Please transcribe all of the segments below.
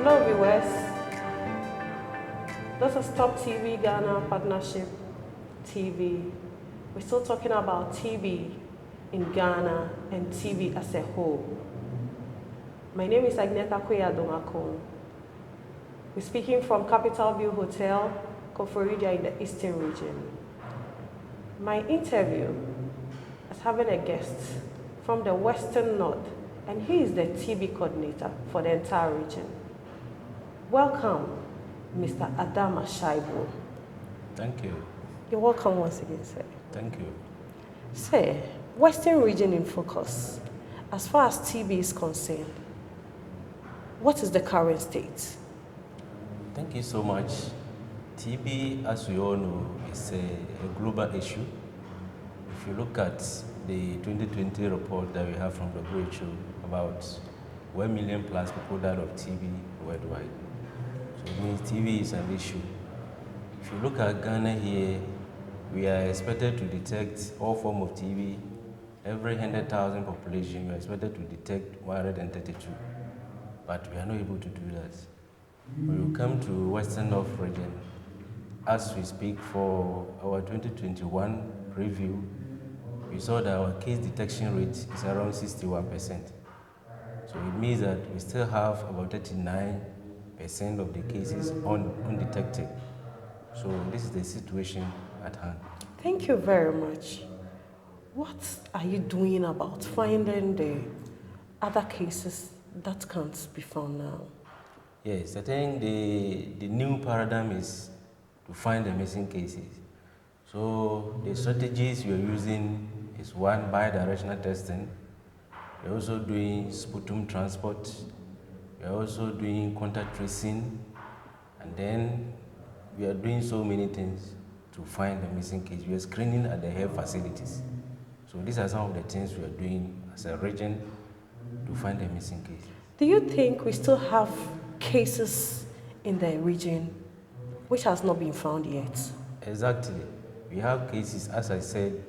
Hello viewers, this is Top TV Ghana Partnership TV. We're still talking about TB in Ghana and TB as a whole. My name is Agneta Koya. We're speaking from Capital View Hotel, Koforidua in the Eastern region. My interview is having a guest from the Western North, and he is the TB coordinator for the entire region. Welcome, Mr. Adama Shaibu. Thank you. You're welcome once again, sir. Thank you. Sir, Western region in focus. As far as TB is concerned, what is the current state? Thank you so much. TB, as we all know, is a global issue. If you look at the 2020 report that we have from the WHO, about 1 million plus people died of TB worldwide. So it means TB is an issue. If you look at Ghana here, we are expected to detect all forms of TB. Every 100,000 population, we are expected to detect 132. But we are not able to do that. When we come to Western North region, as we speak for our 2021 review, we saw that our case detection rate is around 61%. So it means that we still have about 39% of the cases undetected. So this is the situation at hand. Thank you very much. What are you doing about finding the other cases that can't be found now? Yes, I think the new paradigm is to find the missing cases. So the strategies we are using is one, bidirectional testing. We're also doing sputum transport. We're also doing contact tracing. And then we are doing so many things to find the missing case. We are screening at the health facilities. So these are some of the things we are doing as a region to find the missing case. Do you think we still have cases in the region which has not been found yet? Exactly. We have cases, as I said,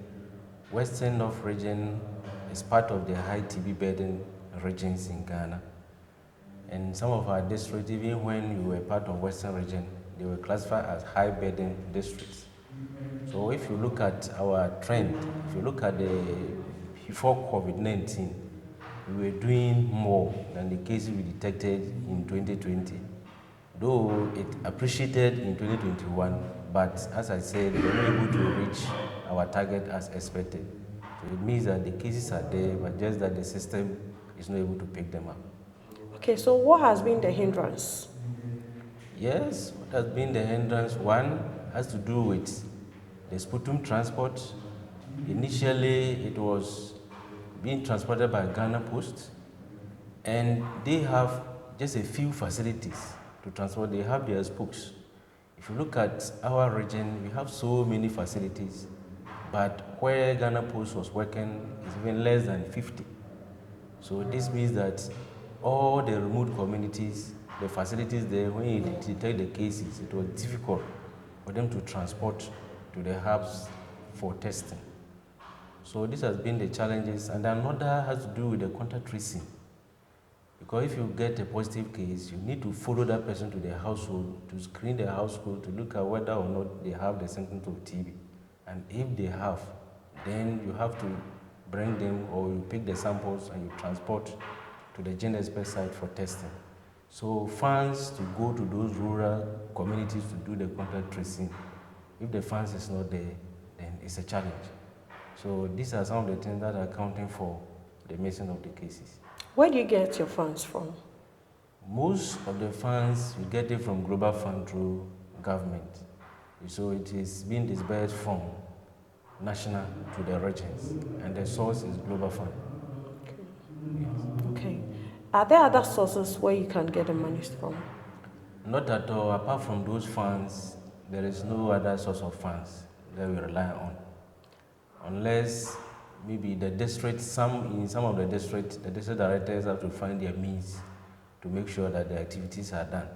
Western North region is part of the high TB burden regions in Ghana. And some of our districts, even when we were part of Western region, they were classified as high burden districts. So if you look at our trend, if you look at before COVID-19, we were doing more than the cases we detected in 2020. Though it appreciated in 2021, but as I said, we were not able to reach our target as expected. So it means that the cases are there, but just that the system is not able to pick them up. Okay, so what has been the hindrance? Yes, what has been the hindrance? One has to do with the sputum transport. Initially, it was being transported by Ghana Post, and they have just a few facilities to transport. They have their spokes. If you look at our region, we have so many facilities, but where Ghana Post was working is even less than 50. So this means that all the remote communities, the facilities there, when you detect the cases, it was difficult for them to transport to the hubs for testing. So this has been the challenges, and another has to do with the contact tracing. Because if you get a positive case, you need to follow that person to their household, to screen their household, to look at whether or not they have the symptoms of TB. And if they have, then you have to bring them, or you pick the samples and you transport to the gene expert site for testing. So funds to go to those rural communities to do the contact tracing, if the funds is not there, then it's a challenge. So these are some of the things that are accounting for the missing of the cases. Where do you get your funds from? Most of the funds, you get it from Global Fund through government. So it is being disbursed from national to the regions, and the source is Global Fund. Okay. Yes. Okay. Are there other sources where you can get the money from? Not at all. Apart from those funds, there is no other source of funds that we rely on. Unless maybe the district, in some of the district directors have to find their means to make sure that the activities are done.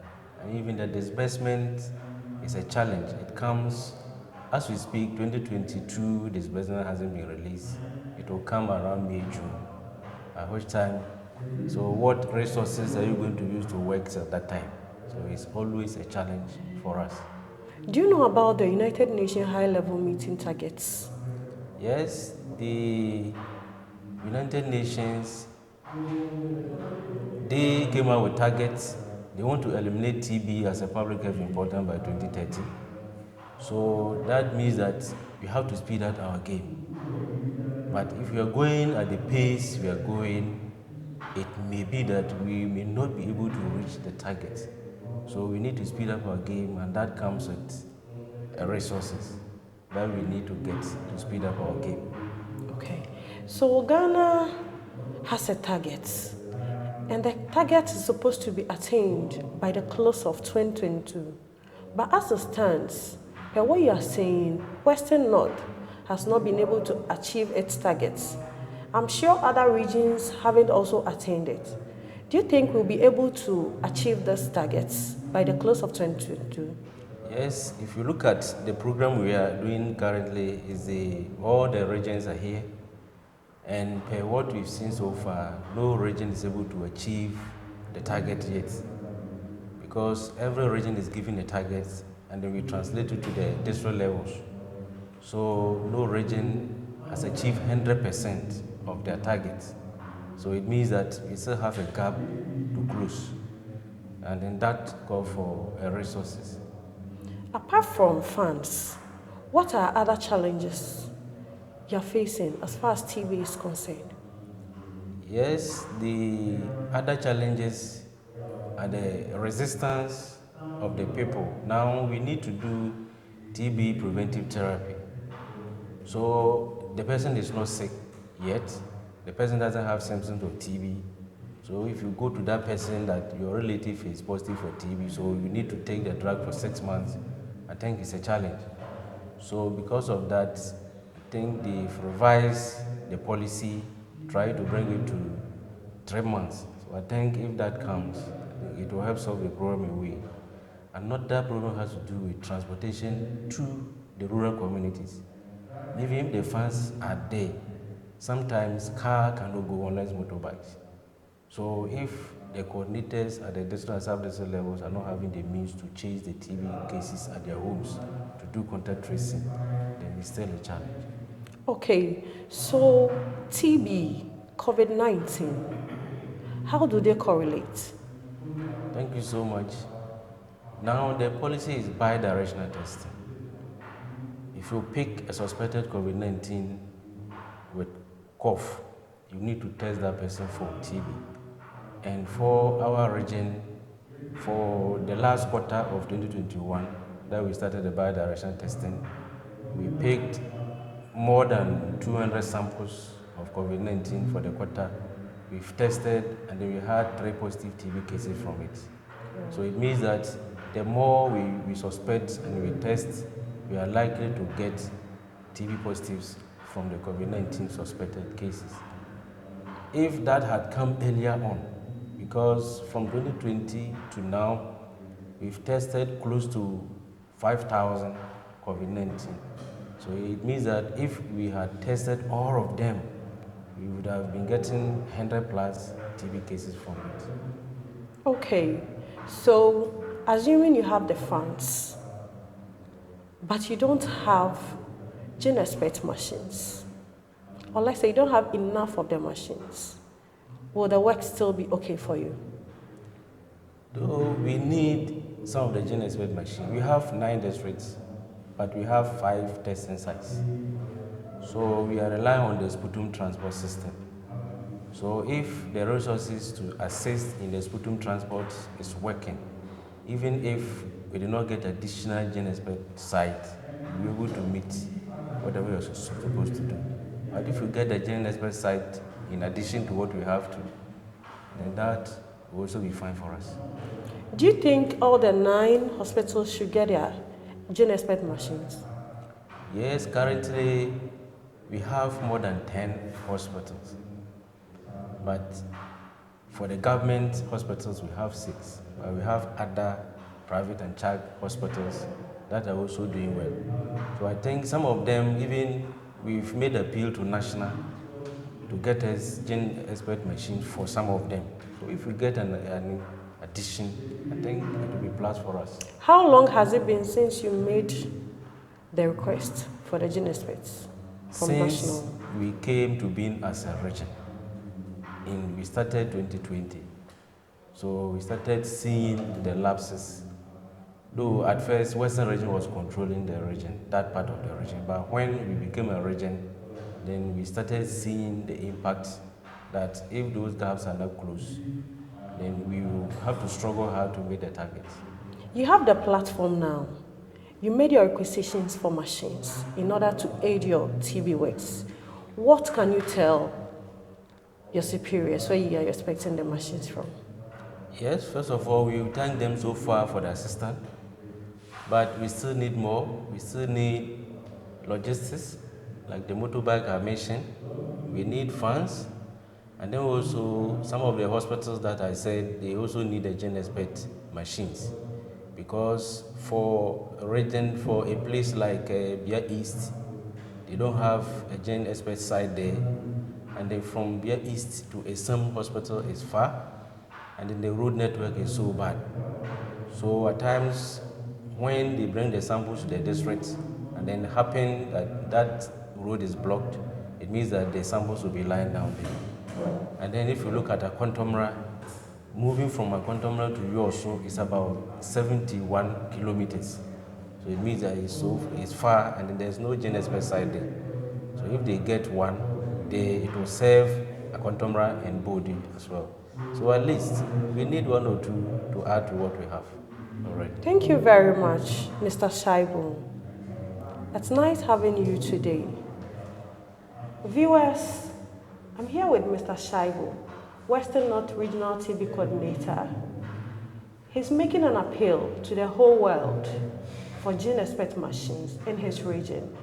And even the disbursement is a challenge. It comes, as we speak, 2022 disbursement hasn't been released. It will come around May, June, at which time So what resources are you going to use to work at that time? So it's always a challenge for us. Do you know about the United Nations high-level meeting targets? Yes, the United Nations, they came out with targets. They want to eliminate TB as a public health important by 2030. So that means that we have to speed up our game. But if we are going at the pace we are going, it may be that we may not be able to reach the target. So we need to speed up our game, and that comes with resources that we need to get to speed up our game. Okay, so Ghana has a target, and the target is supposed to be attained by the close of 2022. But as it stands, per what you are saying, Western North has not been able to achieve its targets. I'm sure other regions haven't also attained it. Do you think we'll be able to achieve these targets by the close of 2022? Yes, if you look at the program we are doing currently, all the regions are here, and per what we've seen so far, no region is able to achieve the target yet, because every region is given a target, and then we translate it to the district levels. So no region has achieved 100% of their targets. So it means that we still have a gap to close, and then that calls for resources. Apart from funds, what are other challenges you're facing as far as TB is concerned? Yes, the other challenges are the resistance of the people. Now we need to do TB preventive therapy. So the person is not sick yet. The person doesn't have symptoms of TB. So if you go to that person that your relative is positive for TB, so you need to take the drug for 6 months, I think it's a challenge. So because of that, I think they've revised the policy, try to bring it to 3 months. So I think if that comes, it will help solve the problem away. Another problem has to do with transportation to the rural communities. Even if the funds are there, sometimes car cannot go unless motorbikes. So if the coordinators at the district and sub-district levels are not having the means to change the TB cases at their homes to do contact tracing, then it's still a challenge. Okay, so TB, COVID-19, how do they correlate? Thank you so much. Now the policy is bi-directional testing. If you pick a suspected COVID-19 with cough, you need to test that person for TB. And for our region, for the last quarter of 2021, that we started the bi-directional testing, we picked more than 200 samples of COVID-19 for the quarter. We've tested, and then we had 3 positive TB cases from it. So it means that the more we suspect and we test, we are likely to get TB positives from the COVID-19 suspected cases. If that had come earlier on, because from 2020 to now, we've tested close to 5,000 COVID-19. So it means that if we had tested all of them, we would have been getting 100 plus TB cases from it. Okay, so assuming you have the funds, but you don't have gene expert machines, or let's say you don't have enough of the machines, will the work still be okay for you? Though we need some of the gene expert machine. We have 9 districts, but we have 5 testing sites. So we are relying on the sputum transport system. So if the resources to assist in the sputum transport is working, even if we do not get additional gene expert site, we'll be able to meet whatever you're supposed to do. But if you get the gene expert site in addition to what we have to, then that will also be fine for us. Do you think all the 9 hospitals should get their gene expert machines? Yes, currently we have more than 10 hospitals. But for the government hospitals, we have 6. But we have other private and child hospitals that are also doing well. So I think some of them, even we've made appeal to national to get us gene expert machines for some of them. So if we get an addition, I think it will be plus for us. How long has it been since you made the request for the gene experts from Since national? we came to being as a region, we started 2020. So we started seeing the lapses. Though at first Western region was controlling the region, that part of the region. But when we became a region, then we started seeing the impact that if those gaps are not closed, then we will have to struggle hard to meet the targets. You have the platform now. You made your requisitions for machines in order to aid your TB works. What can you tell your superiors where you are expecting the machines from? Yes, first of all, we thank them so far for the assistance, but we still need more. We still need logistics, like the motorbike I mentioned. We need funds, and then also some of the hospitals that I said, they also need the gene expert machines, because for a region, for a place like Bia East, they don't have a gene expert site there, and then from Bia East to Assam Hospital is far, and then the road network is so bad. So at times, when they bring the samples to the district, and then happen that that road is blocked, it means that the samples will be lying down there. And then if you look at Akontomra, moving from Akontomra to Yosu is about 71 kilometers. So it means that it's far, and then there's no gene expert site there. So if they get one, it will serve Akontomra and Bodi as well. So at least we need one or two to add to what we have already. Thank you very much, Mr. Shaibu. It's nice having you today. Viewers, I'm here with Mr. Shaibu, Western North Regional TB Coordinator. He's making an appeal to the whole world for gene expert machines in his region.